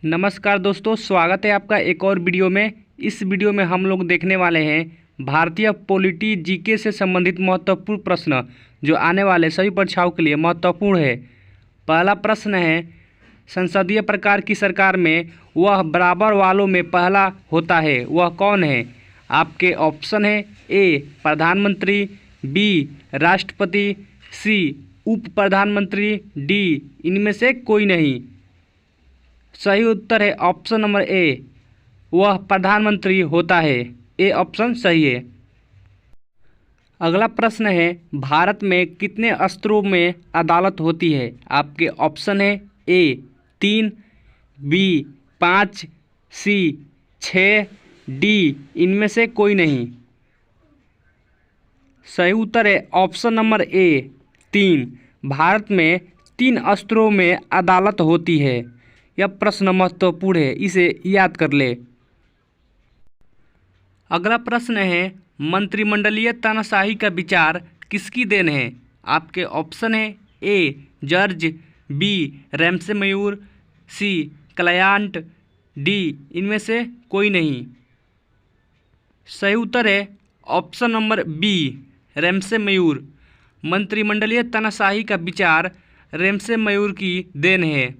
नमस्कार दोस्तों, स्वागत है आपका एक और वीडियो में। इस वीडियो में हम लोग देखने वाले हैं भारतीय पॉलिटी जीके से संबंधित महत्वपूर्ण प्रश्न जो आने वाले सभी परीक्षाओं के लिए महत्वपूर्ण है। पहला प्रश्न है, संसदीय प्रकार की सरकार में वह बराबर वालों में पहला होता है, वह कौन है? आपके ऑप्शन है ए प्रधानमंत्री, बी राष्ट्रपति, सी उप प्रधानमंत्री, डी इनमें से कोई नहीं। सही उत्तर है ऑप्शन नंबर ए, वह प्रधानमंत्री होता है। ए ऑप्शन सही है। अगला प्रश्न है, भारत में कितने स्तरों में अदालत होती है? आपके ऑप्शन है ए 3, बी 5, सी 6, डी इनमें से कोई नहीं। सही उत्तर है ऑप्शन नंबर ए 3। भारत में 3 स्तरों में अदालत होती है। यह प्रश्न महत्वपूर्ण है, इसे याद कर ले। अगला प्रश्न है, मंत्रिमंडलीय तानाशाही का विचार किसकी देन है? आपके ऑप्शन है A George, B Ramsay Muir, C client, D इनमें से कोई नहीं। सही उत्तर है option number B Ramsay Muir. मंत्रिमंडलीय तानाशाही का विचार रैमसे मयूर की देन है।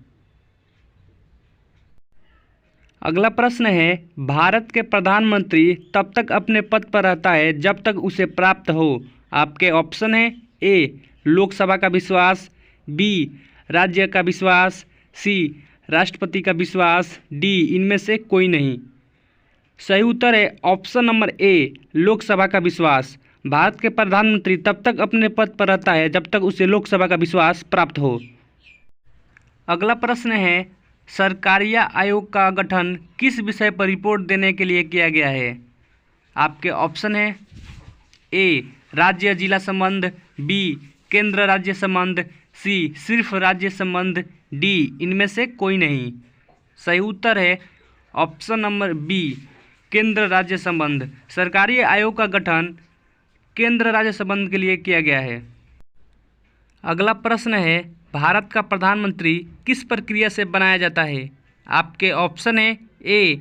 अगला प्रश्न है, भारत के प्रधानमंत्री तब तक अपने पद पर रहता है जब तक उसे प्राप्त हो। आपके ऑप्शन है ए लोकसभा का विश्वास, बी राज्य का विश्वास, सी राष्ट्रपति का विश्वास, डी इनमें से कोई नहीं। सही उत्तर है ऑप्शन नंबर ए लोकसभा का विश्वास। भारत के प्रधानमंत्री तब तक अपने पद पर रहता है जब तक उसे लोकसभा का विश्वास प्राप्त हो। अगला प्रश्न है, सरकारिया आयोग का गठन किस विषय पर रिपोर्ट देने के लिए किया गया है? आपके ऑप्शन है ए राज्य जिला संबंध, बी केंद्र राज्य संबंध, सी सिर्फ राज्य संबंध, डी इनमें से कोई नहीं। सही उत्तर है ऑप्शन नंबर बी केंद्र राज्य संबंध। सरकारी आयोग का गठन केंद्र राज्य संबंध के लिए किया गया है। अगला प्रश्न है, भारत का प्रधानमंत्री किस प्रक्रिया से बनाया जाता है? आपके ऑप्शन है ए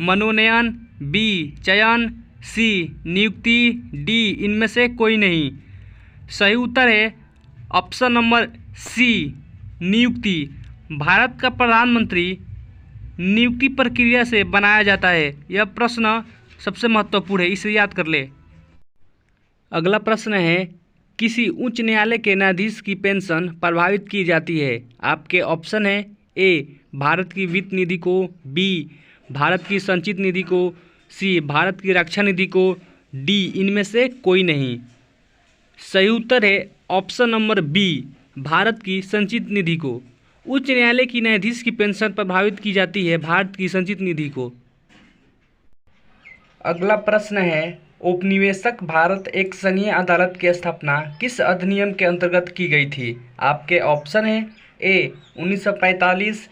मनोनयन, बी चयन, सी नियुक्ति, डी इनमें से कोई नहीं। सही उत्तर है ऑप्शन नंबर सी नियुक्ति। भारत का प्रधानमंत्री नियुक्ति प्रक्रिया से बनाया जाता है। यह प्रश्न सबसे महत्वपूर्ण है, इसे याद कर ले। अगला प्रश्न है, किसी उच्च न्यायालय के न्यायाधीश की पेंशन प्रभावित की जाती है? आपके ऑप्शन है ए भारत की वित्त निधि को, बी भारत की संचित निधि को, सी भारत की रक्षा निधि को, डी इनमें से कोई नहीं। सही उत्तर है ऑप्शन नंबर बी भारत की संचित निधि को। उच्च न्यायालय की न्यायाधीश की पेंशन प्रभावित की जाती है भारत की संचित निधि को। अगला प्रश्न है, औपनिवेशिक भारत एक संघीय अदालत की स्थापना किस अधिनियम के अंतर्गत की गई थी? आपके ऑप्शन है ए 1945,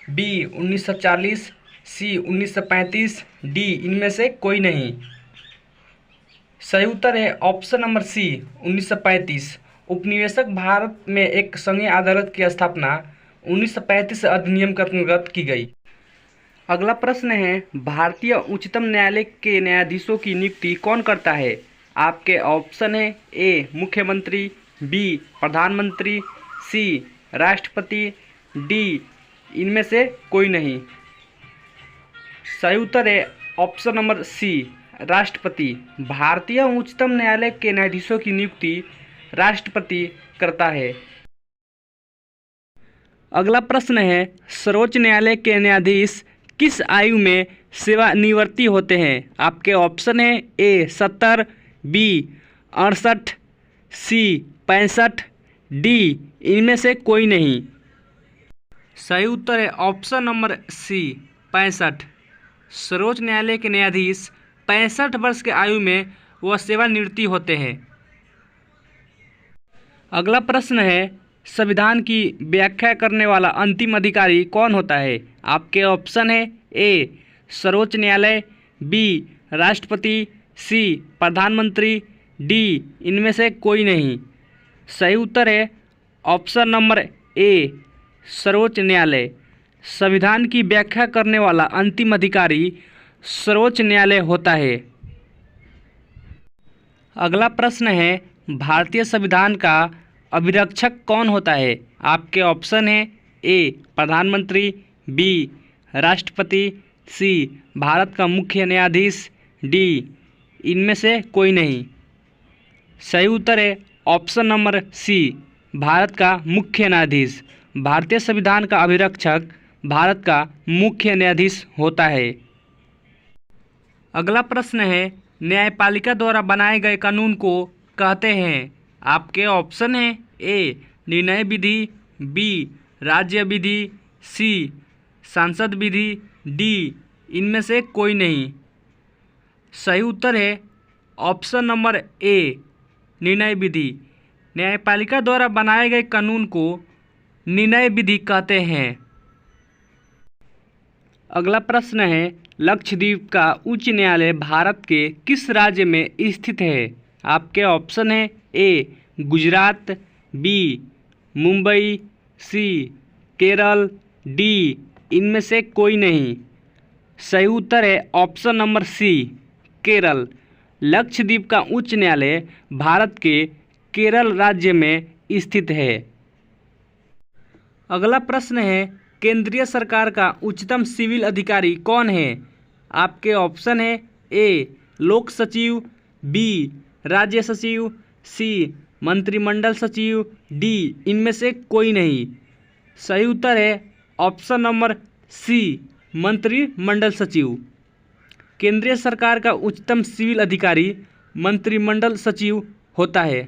बी 1940, सी 1935, डी इनमें से कोई नहीं। सही उत्तर है ऑप्शन नंबर सी 1935। औपनिवेशिक भारत में एक संघीय अदालत की स्थापना 1935 अधिनियम के अंतर्गत की गई। अगला प्रश्न है, भारतीय उच्चतम न्यायालय के न्यायाधीशों की नियुक्ति कौन करता है? आपके ऑप्शन है ए मुख्यमंत्री, बी प्रधानमंत्री, सी राष्ट्रपति, डी इनमें से कोई नहीं। सही उत्तर है ऑप्शन नंबर सी राष्ट्रपति। भारतीय उच्चतम न्यायालय के न्यायाधीशों की नियुक्ति राष्ट्रपति करता है। अगला प्रश्न है, सर्वोच्च न्यायालय के न्यायाधीश किस आयु में सेवानिवृत्ति होते हैं? आपके ऑप्शन है ए 70, बी 68, सी 65, डी इनमें से कोई नहीं। सही उत्तर है ऑप्शन नंबर सी 65। सर्वोच्च न्यायालय के न्यायाधीश 65 वर्ष के आयु में वह सेवानिवृत्ति होते हैं। अगला प्रश्न है, संविधान की व्याख्या करने वाला अंतिम अधिकारी कौन होता है? आपके ऑप्शन है ए सर्वोच्च न्यायालय, बी राष्ट्रपति, सी प्रधानमंत्री, डी इनमें से कोई नहीं। सही उत्तर है ऑप्शन नंबर ए सर्वोच्च न्यायालय। संविधान की व्याख्या करने वाला अंतिम अधिकारी सर्वोच्च न्यायालय होता है। अगला प्रश्न है, भारतीय संविधान का अभिरक्षक कौन होता है? आपके ऑप्शन है ए प्रधानमंत्री, बी राष्ट्रपति, सी भारत का मुख्य न्यायाधीश, डी इनमें से कोई नहीं। सही उत्तर है ऑप्शन नंबर सी, भारत का मुख्य न्यायाधीश। भारतीय संविधान का अभिरक्षक भारत का मुख्य न्यायाधीश होता है। अगला प्रश्न है, न्यायपालिका द्वारा बनाए गए कानून को कहते हैं? आपके ऑप्शन हैं ए निर्णय विधि, बी राज्य विधि, सी संसद विधि, डी इनमें से कोई नहीं। सही उत्तर है ऑप्शन नंबर ए निर्णय विधि। न्यायपालिका द्वारा बनाए गए कानून को निर्णय विधि कहते हैं। अगला प्रश्न है, लक्षद्वीप का उच्च न्यायालय भारत के किस राज्य में स्थित है? आपके ऑप्शन है A Gujarat, B Mumbai, C Kerala, D इनमें से कोई नहीं। सही उत्तर है option number C Kerala. Lakshadweep का उच्च न्यायालय भारत के केरल राज्य में स्थित है। अगला प्रश्न है, केंद्रीय सरकार का उच्चतम सिविल अधिकारी कौन है? आपके ऑप्शन है ए लोक सचिव, बी राज्य सचिव, सी मंत्रिमंडल सचिव, डी इनमें से कोई नहीं। सही उत्तर है ऑप्शन नंबर सी मंत्रिमंडल सचिव। केंद्रीय सरकार का उच्चतम सिविल अधिकारी मंत्रिमंडल सचिव होता है।